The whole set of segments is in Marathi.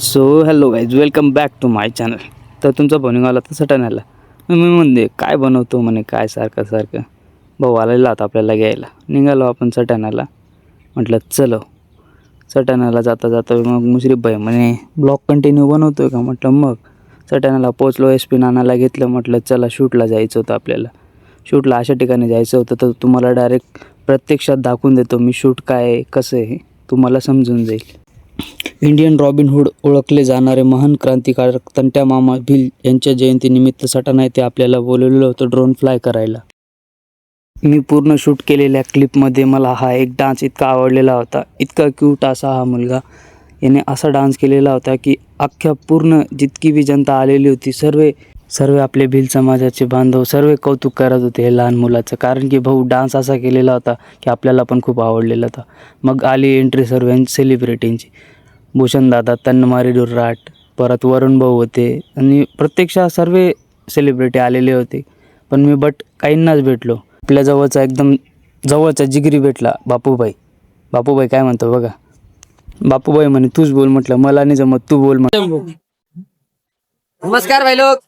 So hello guys, welcome back to my channel. तर तुमचा भाऊ निघाला तर सटाण्याला. मी म्हणते काय बनवतो म्हणे, काय सारखं सारखं. भाऊ आलेला होता आपल्याला घ्यायला. निघालो आपण सटाण्याला. म्हटलं चलो. सटाण्याला जाता जाता मग मुश्रीफ भाई म्हणे ब्लॉग कंटिन्यू बनवतो का. म्हटलं मग. सटाण्याला पोचलो, SP नानाला घेतलं. म्हटलं चला शूटला जायचं होतं आपल्याला. शूटला अशा ठिकाणी जायचं होतं तर तुम्हाला डायरेक्ट प्रत्यक्षात दाखवून देतो मी शूट काय आहे, कसं आहे, तुम्हाला समजून जाईल. इंडियन रॉबिन हुड ओळखले जाणारे महान क्रांतिकारक तंट्या मामा भिल यांच्या जयंतीनिमित्त सटाणा येथे आपल्याला बोलवलेलं होतं ड्रोन फ्लाय करायला. मी पूर्ण शूट केलेल्या क्लिपमध्ये मला हा एक डान्स इतका आवडलेला होता. इतका क्यूट असा हा मुलगा. याने असा डान्स केलेला होता की अख्ख्या पूर्ण जितकी बी जनता आलेली होती सर्व आपले भिल समाजाचे बांधव सर्व कौतुक करत होते हे लहान मुलाचं. कारण की भाऊ डान्स असा केलेला होता की आपल्याला पण खूप आवडलेला होता. मग आली एंट्री सर्व सेलिब्रिटींची. भूषणदादा, तन्नमारी दुर्राट, परत वरुण भाऊ होते आणि प्रत्यक्षात सर्व सेलिब्रिटी आलेले होते. पण मी काहींनाच भेटलो. आपल्या जवळचा एकदम जवळचा जिगरी भेटला बापूभाई. बापूभाई काय म्हणतो बघा. बापूभाई म्हणे तूच बोल. म्हटलं मला नाही जमत, तू बोल. नमस्कार भाई लोक.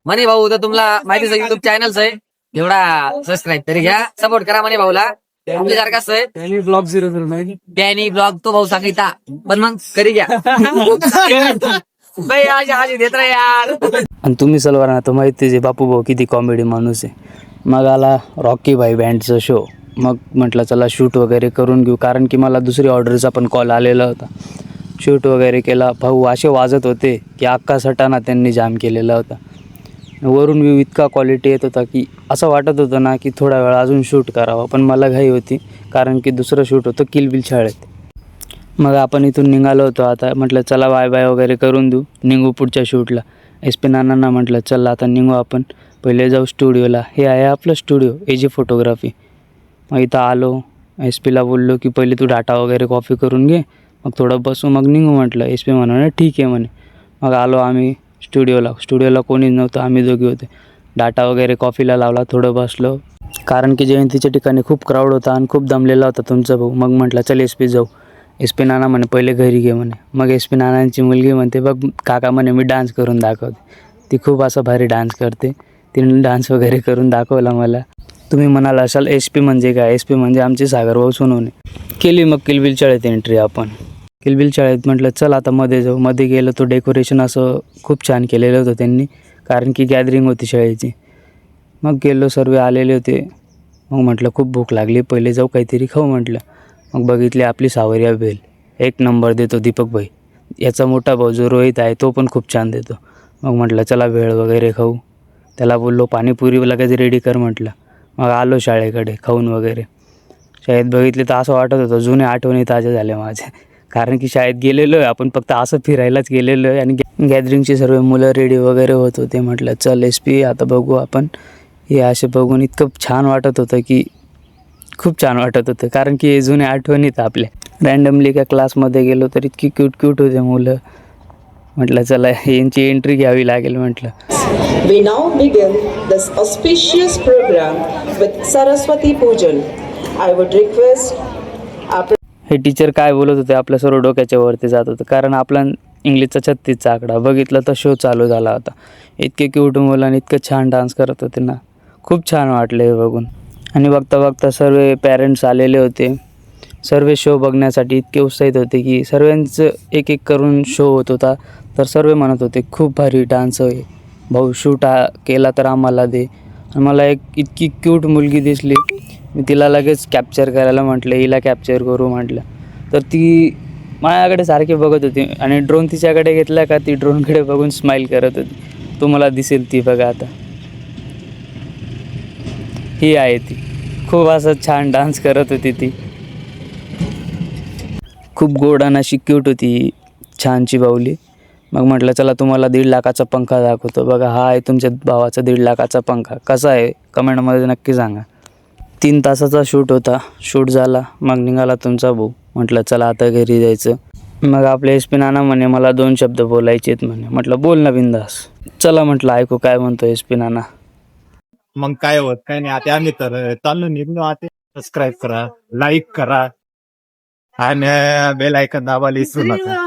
मनी भाऊ तर तुम्हाला माहितीच आहे, युट्यूब चॅनल आहे. एवढा सबस्क्राईब तरी घ्या, सपोर्ट करा मनी भाऊला. आपल्यासारखा आहे त्यांनी ब्लॉग 009 त्यांनी ब्लॉग तो भाऊ सांगितला, पण मग करी घ्या. भाई आज देत रे यार. आणि तुम्ही सलवार ना तर माहितीच आहे बापू भाऊ किती कॉमेडी माणूस आहे. मग आला रॉकी भाई बँडचा शो. मग म्हटलं चला शूट वगैरे करून घेऊ, कारण की मला दुसरी ऑर्डरचा पण कॉल आलेला होता. शूट वगैरे केला. भाऊ असे वाजत होते की अख्खा सटाणा त्यांनी जाम केलेला होता. वरून व्ह्यू इतका क्वालिटी येत होता की असं वाटत होतं ना की थोडा वेळ अजून शूट करावं, पण मला घाई होती कारण की दुसरं शूट होतं किल बिल शाळेत. मग आपण इथून निघालो होतो. आता म्हटलं चला बाय बाय वगैरे करून देऊ, निघू पुढच्या शूटला. SP नानांना म्हटलं चला आता निघू आपण, पहिले जाऊ स्टुडिओला. हे आहे आपलं स्टुडिओ AG फोटोग्राफी. मग इथं आलो. SPला बोललो की पहिले तू डाटा वगैरे कॉपी करून घे, मग थोडं बसू मग निघू. म्हटलं SP म्हणाले ठीक आहे म्हणे. मग आलो आम्ही स्टुडिओला कोणीच नव्हतं, आम्ही दोघे होते. डाटा वगैरे कॉफीला लावला, थोडं बसलो. कारण की जयंतीच्या ठिकाणी खूप क्राऊड होता आणि खूप दमलेला होता तुमचा भाऊ. मग म्हटलं चल SP जाऊ. SP नाना म्हणे पहिले घरी घे म्हणे. मग SP नानांची मुलगी म्हणते बघ काका म्हणे मी डान्स करून दाखवते. ती खूप असा भारी डान्स करते. तिने डान्स वगैरे करून दाखवला मला. तुम्ही म्हणाल असाल SP म्हणजे काय. SP म्हणजे आमचे सागरभाऊ सोनवणे. केली मग किलबिल शाळेत एंट्री आपण. किलबिल शाळेत म्हटलं चल आता मध्ये जाऊ. मध्ये गेलं तो डेकोरेशन असं खूप छान केलेलं होतं त्यांनी, कारण की गॅदरिंग होती शाळेची. मग गेलो, सर्व आलेले होते. मग म्हटलं खूप भूक लागली, पहिले जाऊ काहीतरी खाऊ म्हटलं. मग बघितली आपली सावरिया भेल. एक नंबर देतो दीपक भाई. याचा मोठा भाऊ जो रोहित आहे तो पण खूप छान देतो. मग म्हटलं चला भेळ वगैरे खाऊ. त्याला बोललो पाणीपुरी लगेच रेडी कर म्हटलं. मग आलो शाळेकडे खाऊन वगैरे. शाळेत बघितले तर असं वाटत होतं जुने आठवणी ताज्या झाल्या माझ्या. कारण की शाळेत गेलेलो आहे आपण, फक्त असं फिरायलाच गेलेलो आहे. आणि गॅदरिंगची सर्व मुलं रेडी वगैरे होत होते. म्हटलं चल SP आता बघू आपण. हे असे बघून इतकं छान वाटत होतं की खूप छान वाटत होतं, कारण की हे जुने आठवणीत आपल्या. रँडमली एका क्लासमध्ये गेलो तर इतकी क्यूट होते मुलं. म्हटलं चला यांची एंट्री घ्यावी लागेल म्हटलं. We now begin this auspicious program with Saraswati Pujan. I would request our हे टीचर काय बोलत होते आपल्या सर्व डोक्याच्या वरती जात होतं, कारण आपला इंग्लिशचा 36चा आकडा बघितला तर शो चालू झाला होता. इतके क्यूट मुलांनी इतकं छान डान्स करत होते ना, खूप छान वाटले हे बघून. आणि बघता बघता सर्व पॅरेंट्स आलेले होते. सर्व शो बघण्यासाठी इतके उत्साहित होते की सर्वांचं एक एक करून शो होत होता. तर सर्व म्हणत होते खूप भारी डान्स आहे भाऊ, शूट केला तर आम्हाला दे. आणि मला एक इतकी क्यूट मुलगी दिसली, मी तिला लगेच कॅप्चर करायला म्हटलं, हिला कॅप्चर करू म्हटलं. तर ती माझ्याकडे सारखी बघत होती आणि ड्रोन तिच्याकडे घेतला का ती ड्रोनकडे बघून स्माईल करत होती. तुम्हाला दिसेल ती बघा आता. ही आहे ती. खूप असं छान डान्स करत होती ती. खूप गोड आणि अशी क्यूट होती, छानची बाहुली. मग म्हटलं चला तुम्हाला 1.5 लाखाचा पंखा दाखवतो. बघा हा आहे तुमच्या भावाचा 1.5 लाखाचा पंखा. कसा आहे कमेंटमध्ये नक्की सांगा. 3 तासाचा शूट होता. शूट झाला. मग निघाला तुमचा भाऊ. म्हटलं चला आता घरी जायचं. मग आपले SP नाना म्हणे मला 2 शब्द बोलायचे आहेत म्हणे. म्हटलं बोल ना बिंदास. चला म्हटलं ऐकू काय म्हणतो SP नाना. मग काय होत काय नाही. आता आम्ही तर चाललो निघलो. आता सबस्क्राईब करा, लाईक करा आणि बेल आयकॉन दाबायला विसरू नका.